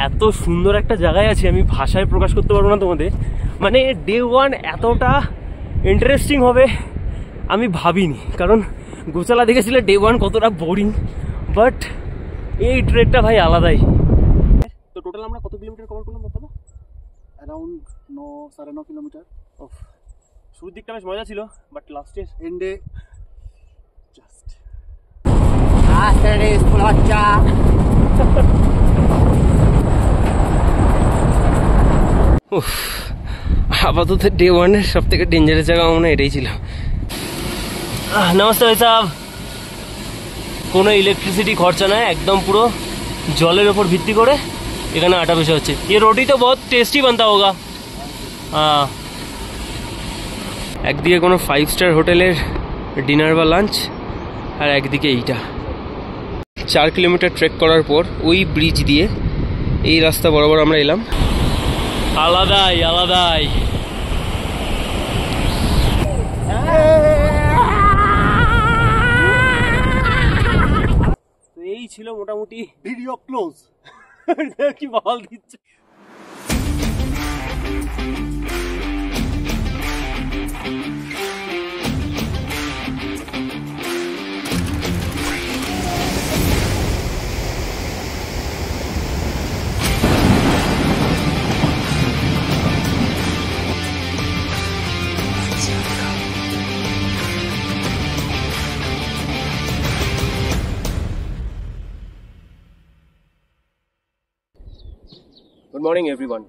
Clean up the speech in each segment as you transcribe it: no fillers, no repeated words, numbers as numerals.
এত সুন্দর একটা জায়গায় আছি আমি ভাষায় প্রকাশ করতে পারবো না তোমাদের। মানে ডে 1 এতটা ইন্টারেস্টিং হবে আমি ভাবিনি, কারণ গোচালা দেখেছিলে ডে 1 কতটা বোরিং, বাট এই ট্রেকটা ভাই আলাদাই। তো টোটাল আমরা কত কিলোমিটার কভার করলাম বলো? Around 9-9.5 kilometre. শুরুর দিকটা বেশ মজা ছিল, বাট লাস্টের এন্ডে জাস্ট আপাতত ডে 1 এর সব থেকে ডেঞ্জারাস জায়গা মনে হয় এটাই ছিল। নমস্তে ভাই সাহেব। কোনো ইলেকট্রিসিটি খরচা নাই, একদম পুরো জলের ওপর ভিত্তি করে এখানে আটা পেশা হচ্ছে। ये रोटी तो बहुत टेस्टी बनता होगा। हाँ, একদিকে কোনো 5 স্টার হোটেলের ডিনার বা লাঞ্চ, আর একদিকে এইটা। 4 কিলোমিটার ট্রেক করার পর ওই ব্রিজ দিয়ে এই রাস্তা বরাবর আমরা এলাম। আলাদাই আলাদাই। তো এই ছিল মোটামুটি ভিডিও ক্লোজ। কি বল দিচ্ছে। Good morning everyone,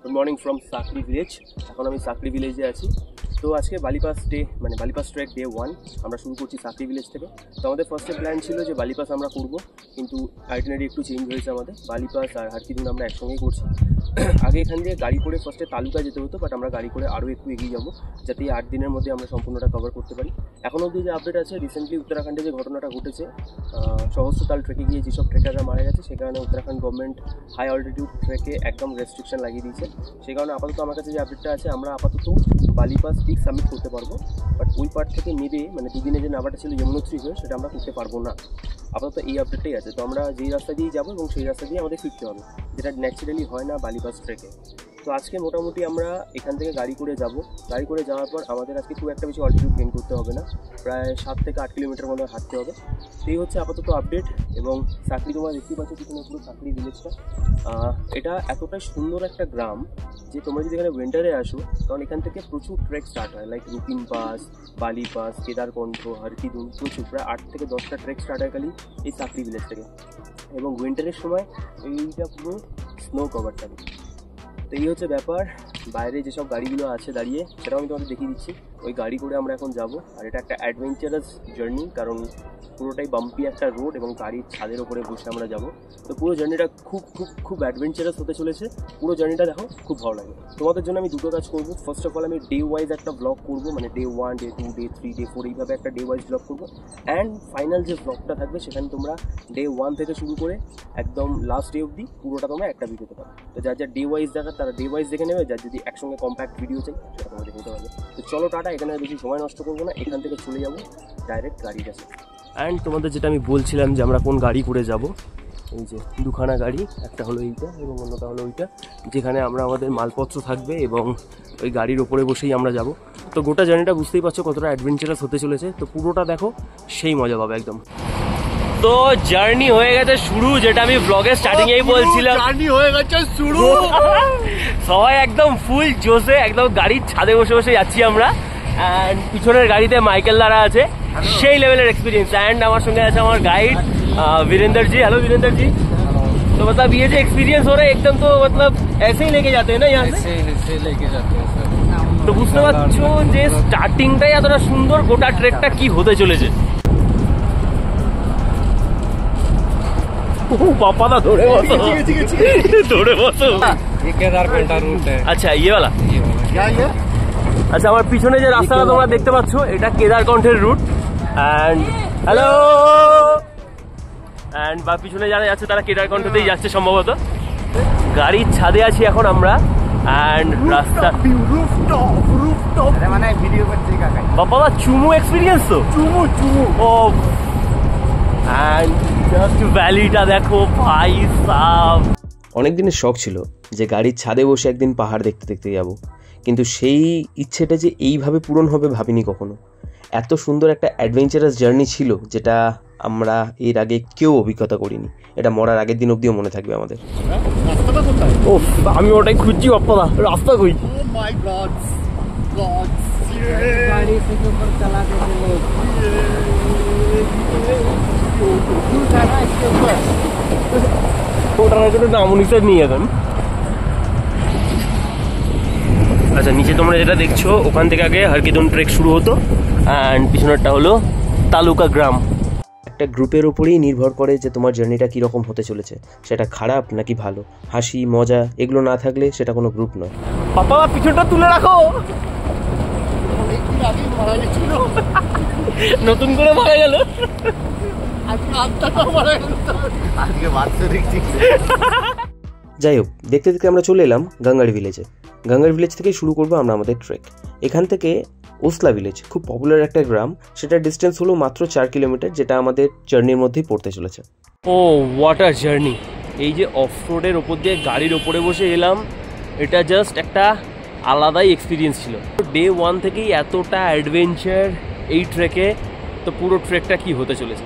good morning from Sakri village. এখন আমি সাকরি ভিলেজে আছি। তো আজকে বালিপাস ডে, মানে বালিপাস ট্রেক ডে 1 আমরা শুরু করছি সাকরি ভিলেজ থেকে। তো আমাদের ফার্স্টে প্ল্যান ছিল যে বালিপাস আমরা করবো, কিন্তু আইটিনারি একটু চেঞ্জ হয়েছে আমাদের। বালিপাস আর হারকিদুন আমরা একসঙ্গেই করছি। আগে এখান দিয়ে গাড়ি করে ফার্স্টে তালুকা যেতে হতো, বাট আমরা গাড়ি করে আরও একটু এগিয়ে যাবো, যাতে এই 8 দিনের মধ্যে আমরা সম্পূর্ণটা কভার করতে পারি। এখন অবধি যে আপডেট আছে, রিসেন্টলি উত্তরাখণ্ডে যে ঘটনাটা ঘটেছে, সহস্রতাল ট্রেকে গিয়ে যেসব ট্রেকাররা মারা গেছে, সে কারণে উত্তরাখণ্ড গভর্নমেন্ট হাই অল্টিটিউড ট্রেকে একদম রেস্ট্রিকশন লাগিয়ে দিয়েছে। সেই কারণে আপাতত আমার কাছে যে আপডেটটা আছে, আমরা আপাতত বালিপাস পিক সাবমিট করতে পারবো, বাট ওই পার্ট থেকে নেবে মানে দুদিনে যে নামাটা ছিল যমুনোত্রী হয়ে, সেটা আমরা করতে পারবো না। আপাতত এই আপডেটটাই আছে। তো আমরা যেই রাস্তা দিয়েই যাবো এবং সেই রাস্তা দিয়ে আমাদের ফিরতে হবে, যেটা ন্যাচারালি হয় না বালিপাস ট্রেকে। তো আজকে মোটামুটি আমরা এখান থেকে গাড়ি করে যাব। গাড়ি করে যাওয়ার পর আমাদের আজকে খুব একটা বেশি অল্টিটিউড গেইন করতে হবে না, প্রায় 7 থেকে 8 কিলোমিটার মতো হাঁটতে হবে। তো এই হচ্ছে আপাতত আপডেট। এবং সাকরি তোমরা দেখতে পাচ্ছ পিছনে পুরো সাকরি ভিলেজটা। এটা এতটাই সুন্দর একটা গ্রাম যে তোমরা যদি এখানে উইন্টারে আসো, কারণ এখান থেকে প্রচুর ট্রেক স্টার্ট হয়, লাইক রুপিন পাস, বালি পাস, কেদারকণ্ঠ, হারকিদুন, প্রচুর প্রায় 8 থেকে 10টা ট্রেক স্টার্ট হয় খালি এই সাকরি ভিলেজ থেকে। এবং উইন্টারের সময় এইটা পুরো স্নো কভার থাকে। তো এই হচ্ছে ব্যাপার। বাইরে যেসব গাড়িগুলো আছে দাঁড়িয়ে, সেটাও আমি তোমাদের দেখিয়ে দিচ্ছি। ওই গাড়ি করে আমরা এখন যাব। আর এটা একটা অ্যাডভেঞ্চারাস জার্নি, কারণ পুরোটাই বাম্পি একটা রোড এবং গাড়ির ছাদের ওপরে বসে আমরা যাব। তো পুরো জার্নিটা খুব খুব খুব অ্যাডভেঞ্চারাস হতে চলেছে। পুরো জার্নিটা দেখো, খুব ভালো লাগে। তোমাদের জন্য আমি দুটো কাজ করবো। ফার্স্ট অফ অল আমি ডে ওয়াইজ একটা ব্লগ করবো, মানে ডে 1, ডে 2, ডে 3, ডে 4 এইভাবে একটা ডে ওয়াইজ ব্লগ করবো। অ্যান্ড ফাইনাল যে ব্লগটা থাকবে, সেখানে তোমরা ডে 1 থেকে শুরু করে একদম লাস্ট ডে অবধি পুরোটা তোমরা একটা ভিডিও পেতে পারো। তো যার যার ডে ওয়াইজ দেখার তারা ডে ওয়াইজ দেখে নেবে, যার যদি একসঙ্গে কম্প্যাক্ট ভিডিও চাই সেটা তোমরা দেখে নিতে পারবে। তো চলো টাটা, এখানে বেশি সময় নষ্ট করবো না, এখান থেকে চলে যাবো ডাইরেক্ট গাড়ির কাছে। অ্যান্ড তোমাদের যেটা আমি বলছিলাম যে আমরা কোন গাড়ি করে যাব, এই যে দুখানা গাড়ি, একটা হলো এইটা এবং অন্যটা হলো ওইটা, যেখানে আমরা আমাদের মালপত্র থাকবে এবং ওই গাড়ির ওপরে বসেই আমরা যাব। তো গোটা জার্নিটা বুঝতেই পারছো কতটা অ্যাডভেঞ্চারাস হতে চলেছে। তো পুরোটা দেখো, সেই মজা পাবে একদম। তো জার্নি হয়ে গেছে শুরু, যেটা আমি ব্লগের স্টার্টিং এই বলছিলাম, জার্নি হয়ে গেছে শুরু। সবাই একদম ফুল জোশে, একদম গাড়ির ছাদে বসে বসে যাচ্ছি আমরা। অ্যান্ড পিছনের গাড়িতে মাইকেল দ্বারা আছে, সেই লেভেলের এক্সপিরিয়েंस। एंड আমার সঙ্গে আছে আমার গাইড वीरेंद्र जी। हेलो वीरेंद्र जी। तो मतलब ये जो एक्सपीरियंस हो रहा है एकदम, तो मतलब ऐसे ही लेके जाते हैं ना यहाँ से? ऐसे लेके जाते हैं सर। তো বুঝতে পারছো যে স্টার্টিংটাই এতটা সুন্দর, গোটা ট্রেকটা কি হতে চলেছে। पापा ना थोड़े थोड़े ये केदारकंठ रूट है। अच्छा ये वाला क्या ये? আচ্ছা, আমার পিছনে যে রাস্তাটা তোমরা দেখতে পাচ্ছ, এটা কেদারকণ্ঠের রুট। অ্যান্ড হ্যালো, অ্যান্ড বা পিছনে যারা যাচ্ছে তারা কেদারকণ্ঠতেই যাচ্ছে সম্ভবত। গাড়ির ছাদে আছি এখন আমরা। অ্যান্ড রাস্তা মানে ভিডিও করছি কাকা। বাবা চুমু এক্সপিরিয়েন্স তো, চুমু ও। অ্যান্ড জাস্ট ভ্যালিটা দেখো ভাই সাব। অনেক দিনের শখ ছিল যে গাড়ির ছাদে বসে একদিন পাহাড় দেখতে দেখতে যাব, কিন্তু সেই ইচ্ছেটা যে এইভাবে পূরণ হবে ভাবিনি কখনো। এত সুন্দর একটা অ্যাডভেঞ্চারাস জার্নি ছিল যেটা আমরা এর আগে কেউ অভিজ্ঞতা করিনি। এটা মরার আগের দিন অবধিও মনে থাকবে আমাদের। ও আমি ওটাই খুঁজছি বাপ্পাদা, রাস্তা কই? गाड़ी से ऊपर चला के लोग इसके ऊपर ওটার কোনো নাম নিচে নিয়ে এখন। আচ্ছা, নিচে তোমরা যেটা দেখছো ওখান থেকে আগে হারকিদুন ট্রেক শুরু হতো, অ্যান্ড পিছনেরটা হলো তালুকা গ্রাম। একটা গ্রুপের ওপরেই নির্ভর করে যে তোমার জার্নিটা কীরকম হতে চলেছে, সেটা খারাপ নাকি ভালো। হাসি মজা এগুলো না থাকলে সেটা কোনো গ্রুপ নয়। পাপা পিছনটা তুলে রাখো, নতুন করে মারা গেল। যাই হোক, দেখতে দেখতে আমরা চলে এলাম গাঙ্গার ভিলেজে। গাঙ্গার ভিলেজ থেকে শুরু করবো আমরা আমাদের ট্রেক। এখান থেকে ওসলা ভিলেজ, খুব পপুলার একটা গ্রাম, সেটার ডিস্টেন্স হলো মাত্র 4 কিলোমিটার, যেটা আমাদের জার্নির মধ্যেই পড়তে চলেছে। ও হোয়াট আ জার্নি! এই যে অফ রোডের ওপর দিয়ে গাড়ির ওপরে বসে এলাম, এটা জাস্ট একটা আলাদাই এক্সপিরিয়েন্স ছিল। ডে 1 থেকেই এতটা অ্যাডভেঞ্চার এই ট্রেকে, তো পুরো ট্রেকটা কি হতে চলেছে।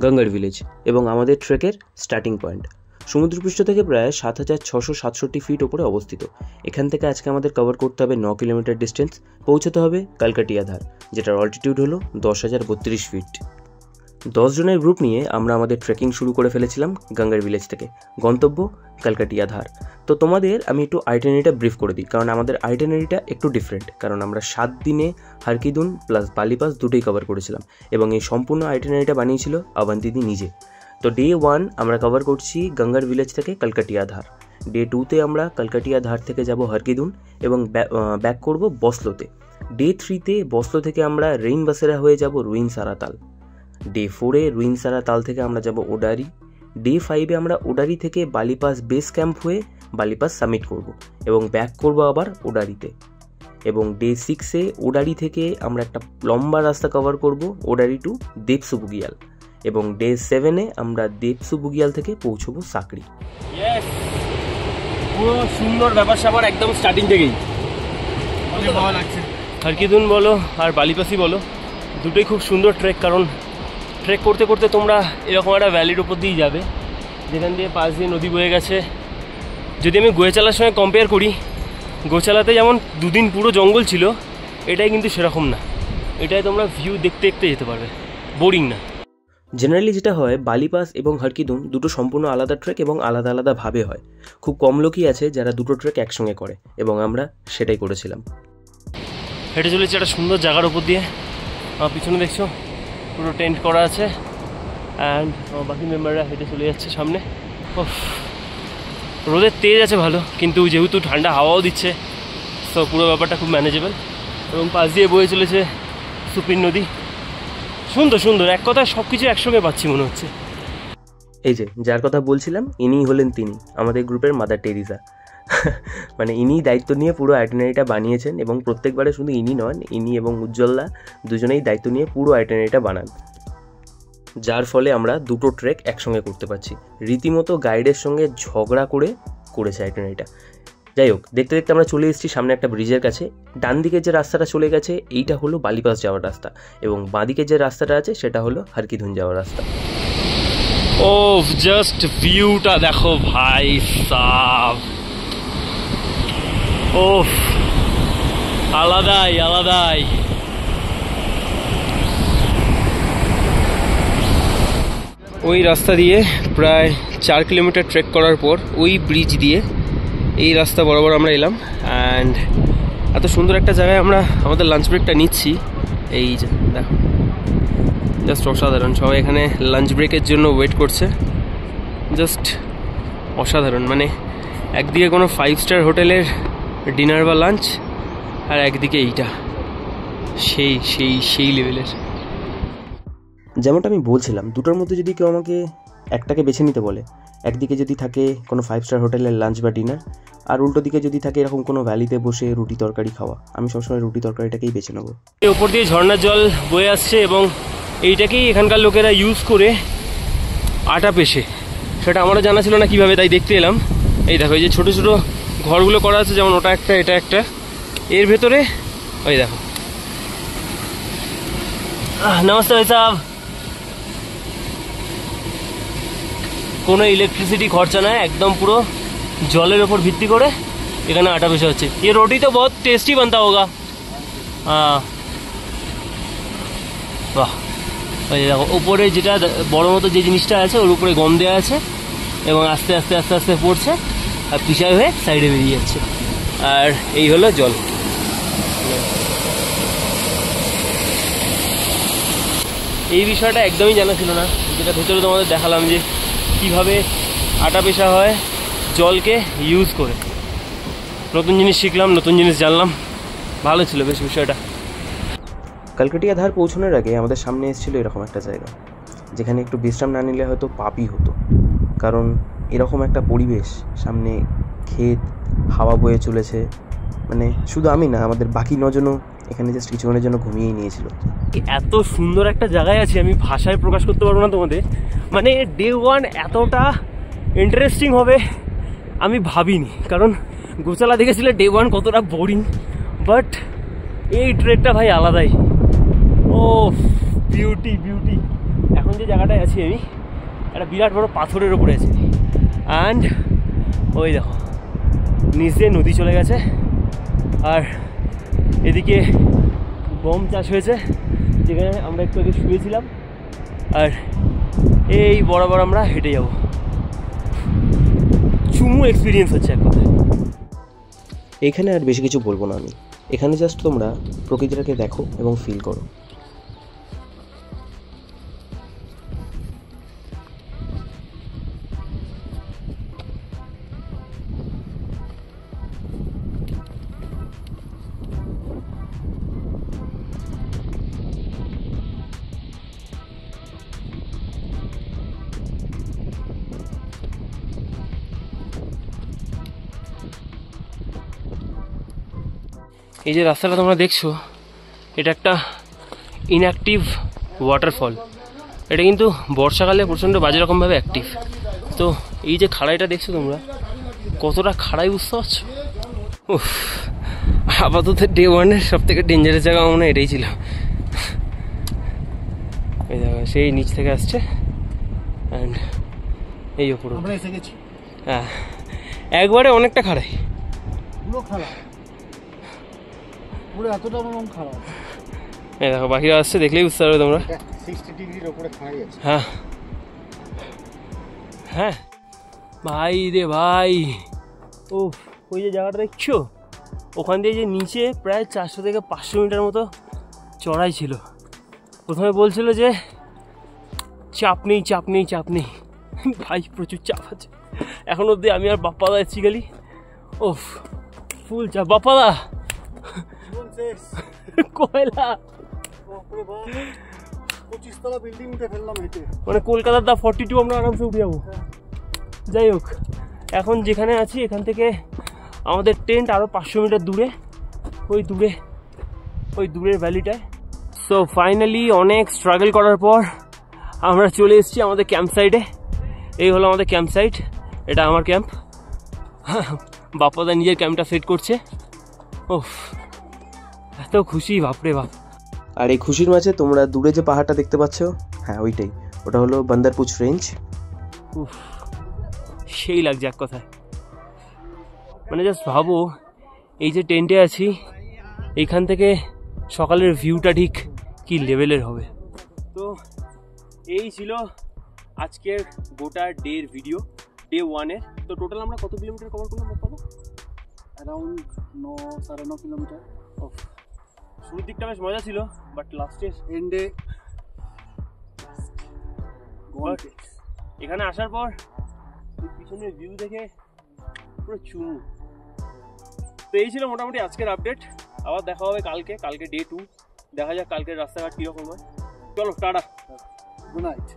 গাঙ্গার ভিলেজ এবং আমাদের ট্রেকের স্টার্টিং পয়েন্ট সমুদ্রপৃষ্ঠ থেকে প্রায় 7667 ফিট ওপরে অবস্থিত। এখান থেকে আজকে আমাদের কভার করতে হবে 9 কিলোমিটার ডিস্টেন্স। পৌঁছতে হবে কালকাটিয়া ধার, যেটার অল্টিটিউড হলো 10,032 ফিট। 10 জনের গ্রুপ নিয়ে আমরা আমাদের ট্রেকিং শুরু করে ফেলেছিলাম গাঙ্গার ভিলেজ থেকে। গন্তব্য কালকাটিয়া ধার। তো তোমাদের আমি একটু আইটেনারিটা ব্রিফ করে দিই, কারণ আমাদের আইটেনারিটা একটু ডিফারেন্ট, কারণ আমরা 7 দিনে হারকিদুন প্লাস বালিপাস দুটোই কভার করেছিলাম, এবং এই সম্পূর্ণ আইটেনারিটা বানিয়েছিল অবন্তিদি নিজে। তো ডে 1 আমরা কভার করছি গঙ্গার ভিলেজ থেকে কালকাটিয়া ধার। ডে 2তে আমরা কালকাটিয়া ধার থেকে যাব হারকিদুন এবং ব্যাক করব বসলোতে। ডে 3তে বসলো থেকে আমরা রেইন বাসেরা হয়ে যাব রুইনসারা তাল। ডে 4-এ রুইনসারা তাল থেকে আমরা যাব ওডারি। ডে 5-এ আমরা ওডারি থেকে বালিপাস বেস ক্যাম্প হয়ে বালিপাস সামিট করব এবং ব্যাক করব আবার ওডারিতে। এবং ডে 6-এ ওডারি থেকে আমরা একটা লম্বা রাস্তা কভার করব ওডারি টু দেবসু বুগিয়াল, এবং ডে 7-এ আমরা দেবসু বুগিয়াল থেকে পৌঁছবো সাকরি। পুরো সুন্দর ব্যাপার স্যাপার একদম স্টার্টিং থেকেই। ভালো লাগছে। হারকিদুন বলো আর বালিপাসই বলো, দুটোই খুব সুন্দর ট্রেক, কারণ ট্রেক করতে করতে তোমরা এরকম একটা ভ্যালির উপর দিয়েই যাবে, যেখান দিয়ে পাশ দিয়ে নদী বয়ে গেছে। যদি আমি গোয়েচালার সঙ্গে কম্পেয়ার করি, গোচালাতে যেমন 2 দিন পুরো জঙ্গল ছিল, এটাই কিন্তু সেরকম না। এটাই তোমরা ভিউ দেখতে দেখতে যেতে পারবে, বোরিং না। জেনারেলি যেটা হয়, বালিপাস এবং হারকিদুন দুটো সম্পূর্ণ আলাদা ট্রেক এবং আলাদা আলাদাভাবে হয়। খুব কম লোকই আছে যারা দুটো ট্রেক একসঙ্গে করে, এবং আমরা সেটাই করেছিলাম। হেঁটে চলেছি একটা সুন্দর জায়গার উপর দিয়ে। আমার পিছনে দেখছো পুরো টেন্ট করা আছে, অ্যান্ড আমার বাকি মেম্বাররা হেঁটে চলে যাচ্ছে সামনে। রোদের তেজ আছে ভালো, কিন্তু যেহেতু ঠান্ডা হাওয়াও দিচ্ছে, তো পুরো ব্যাপারটা খুব ম্যানেজেবল। এবং পাশ দিয়ে বয়ে চলেছে সুপিন নদী। সুন্দর সুন্দর, এক কথায় সব কিছু একসঙ্গে পাচ্ছি মনে হচ্ছে। এই যে যার কথা বলছিলাম, ইনিই হলেন তিনি, আমাদের গ্রুপের মাদার টেরিজা। মানে ইনিই দায়িত্ব নিয়ে পুরো আইটেনারিটা বানিয়েছেন, এবং প্রত্যেকবারে শুধু ইনি নন, ইনি এবং উজ্জ্বলদা দুজনেই দায়িত্ব নিয়ে পুরো আইটেনারিটা বানান, যার ফলে আমরা দুটো ট্রেক একসঙ্গে করতে পারছি। রীতিমতো গাইডের সঙ্গে ঝগড়া করে করেছে আইটেনারিটা। যাই হোক, দেখতে দেখতে আমরা চলে এসেছি সামনে একটা ব্রিজের কাছে। ডান দিকে যে রাস্তাটা চলে গেছে এইটা হলো বালিপাস যাওয়ার রাস্তা, এবং বাঁ দিকে যে রাস্তাটা আছে সেটা হলো হারকিদুন যাওয়ার রাস্তা। ও জাস্ট ভিউটা দেখো ভাই সাব, ও আলাদাই আলাদাই। ওই রাস্তা দিয়ে প্রায় 4 কিলোমিটার ট্রেক করার পর ওই ব্রিজ দিয়ে এই রাস্তা বরাবর আমরা এলাম, অ্যান্ড এত সুন্দর একটা জায়গায় আমরা আমাদের লাঞ্চ ব্রেকটা নিচ্ছি। এই যে দেখো, জাস্ট অসাধারণ। সবাই এখানে লাঞ্চ ব্রেকের জন্য ওয়েট করছে, জাস্ট অসাধারণ। মানে একদিকে কোনো 5 স্টার হোটেলের ডিনার বা লাঞ্চ, আর একদিকে এইটা সেই সেই সেই লেভেলের। যেমনটা আমি বলছিলাম, দুটোর মধ্যে যদি কেউ আমাকে একটাকে বেছে নিতে বলে, একদিকে যদি থাকে কোনো 5 স্টার হোটেলের লাঞ্চ বা ডিনার, আর উল্টো দিকে যদি থাকে এরকম কোনো ভ্যালিতে বসে রুটি তরকারি খাওয়া, আমি সবসময় রুটি তরকারিটাকেই বেছে নেবো। ওপর দিয়ে ঝর্ণার জল বয়ে আসছে, এবং এইটাকেই এখানকার লোকেরা ইউজ করে আটা পেশে। সেটা আমারও জানা ছিল না কীভাবে, তাই দেখতে এলাম। এই দেখো এই যে ছোটো ছোটো ঘরগুলো করা আছে, যেমন ওটা একটা এটা একটা, এর ভেতরে ওই দেখো। নমস্তে ভাই সাহেব। কোনো ইলেকট্রিসিটি খরচা নাই, একদম পুরো জলের ওপর ভিত্তি করে এখানে আটা পেশা হচ্ছে। ये रोटी तो बहुत टेस्टी बनता होगा। हाँ বাহ, ওই দেখো ওপরে যেটা বড় মতো যে জিনিসটা আছে ওর উপরে গম দেওয়া আছে এবং আস্তে আস্তে আস্তে আস্তে পড়ছে আর পিছায় হয়ে সাইডে বেরিয়ে যাচ্ছে। আর এই হলো জল। এই বিষয়টা একদমই জানা ছিল না, যেটা ভেতরে তোমাদের দেখালাম যে কীভাবে আটা পেশা হয় জলকে ইউজ করে। নতুন জিনিস শিখলাম, নতুন জিনিস জানলাম, ভালো ছিল বেশ বিষয়টা। কালকাটিয়া ধার পৌঁছানোর আগে আমাদের সামনে এসেছিলো এরকম একটা জায়গা, যেখানে একটু বিশ্রাম না নিলে হয়তো পাপই হতো। কারণ এরকম একটা পরিবেশ, সামনে ক্ষেত, হাওয়া বয়ে চলেছে, মানে শুধু আমি না, আমাদের বাকি নজনও এখানে জাস্ট কিছুক্ষণের জন্য ঘুমিয়েই নিয়েছিল। এত সুন্দর একটা জায়গায় আছি, আমি ভাষায় প্রকাশ করতে পারবো না তোমাদের। মানে ডে 1 এতটা ইন্টারেস্টিং হবে আমি ভাবিনি, কারণ গোচালা দেখেছিলে ডে 1 কতটা বোরিং, বাট এই ট্রেকটা ভাই আলাদাই। ও বিউটি বিউটি। এখন যে জায়গাটায় আছি আমি, একটা বিরাট বড় পাথরের ওপরে আছি, অ্যান্ড ওই দেখো নিচে নদী চলে গেছে, আর এদিকে গম চাষ হয়েছে যেখানে আমরা একটু আগে শুয়েছিলাম, আর এই বরাবর আমরা হেঁটে যাব। চুমু এক্সপিরিয়েন্স হচ্ছে এক কথায়। এখানে আর বেশি কিছু বলবো না আমি, এখানে জাস্ট তোমরা প্রকৃতিটাকে দেখো এবং ফিল করো। এই যে রাস্তাটা তোমরা দেখছো, এটা একটা ইনঅ্যাক্টিভ ওয়াটারফল। এটা কিন্তু বর্ষাকালে প্রচণ্ড বাজে রকমভাবে অ্যাক্টিভ। তো এই যে খাড়াইটা দেখছো তোমরা, কতটা খাড়াই বুঝতে পারছো? উফ, আপাতত ডে 1-এর সব থেকে ডেঞ্জারাস জায়গা মনে হয় এটাই ছিল। এই জায়গা সেই নিচ থেকে আসছে, অ্যান্ড এই ওপরে আমরা এসে গেছি। হ্যাঁ, একবারে অনেকটা খাড়াই, পুরো খারাপ, পুরো এতটা রকম খারাপ। এই দেখো বাকিরা আসছে, দেখলেই বুঝতে পারবে তোমরা। 60 ডিগ্রির উপরে খাড়াই আছে। হ্যাঁ হ্যাঁ ভাই রে ভাই, ও ওই যে জায়গাটা দেখছো, ওখান দিয়ে যে নিচে প্রায় 400 থেকে 500 মিটার মতো চড়াই ছিল। প্রথমে বলছিল যে চাপ নেই চাপ নেই চাপ নেই, ভাই প্রচুর চাপ আছে। এখন অবধি আমি আর বাপ্পাদা এসেছি খালি, ও ফুল চাপ। বাপ্পাদা কয়লা 25 তলা বিল্ডিং উঠে ফেললাম হেঁটে, মানে কলকাতার দা 42 আমরা আরামসে উঠে যাবো। যাই হোক, এখন যেখানে আছি এখান থেকে আমাদের টেন্ট আরও 500 মিটার দূরে, ওই দূরের ভ্যালিটায়। সো ফাইনালি অনেক স্ট্রাগল করার পর আমরা চলে এসেছি আমাদের ক্যাম্প সাইটে। এই হলো আমাদের ক্যাম্প সাইট, এটা আমার ক্যাম্প। বাপ্পাদা নিজের ক্যাম্পটা সেট করছে। ওফ, এত খুশি বাপরে বাপ। আর এই খুশির মাঝে তোমরা দূরে যে পাহাড়টা দেখতে পাচ্ছ, হ্যাঁ ওইটাই, ওটা হলো বান্দারপুচ রেঞ্জ। উফ, সেই লাগছে এক কথায়। মানে জাস্ট ভাবো, এই যে টেন্টে আছি এইখান থেকে সকালের ভিউটা ঠিক কি লেভেলের হবে। তো এই ছিল আজকের গোটা ডের ভিডিও, ডে 1-এর। তো টোটাল আমরা কত কিলোমিটার কভার করলাম বাবা? Around 9-9.5 kilometre. শুরুর দিকটা বেশ মজা ছিল, বাট লাস্টের এন্ডে এখানে আসার পর পিছনের ভিউ দেখে পুরো চুমু। তো এই ছিল মোটামুটি আজকের আপডেট। আবার দেখা হবে কালকে ডে 2। দেখা যাক কালকের রাস্তাঘাট কীরকম হয়। চলো টাটা, গুড নাইট।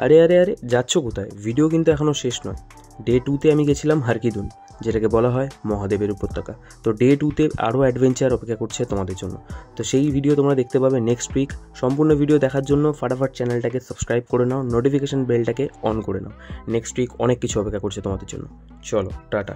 আরে আরে আরে যাচ্ছ কোথায়? ভিডিও কিন্তু এখনও শেষ নয়। ডে 2-তে আমি গেছিলাম হারকিদুন, যেটাকে বলা হয় মহাদেবের উপত্যকা। তো ডে 2তে আরও অ্যাডভেঞ্চার অপেক্ষা করছে তোমাদের জন্য। তো সেই ভিডিও তোমরা দেখতে পাবে নেক্সট উইক। সম্পূর্ণ ভিডিও দেখার জন্য ফাটাফাট চ্যানেলটাকে সাবস্ক্রাইব করে নাও, নোটিফিকেশন বেলটাকে অন করে নাও। নেক্সট উইক অনেক কিছু অপেক্ষা করছে তোমাদের জন্য। চলো টাটা।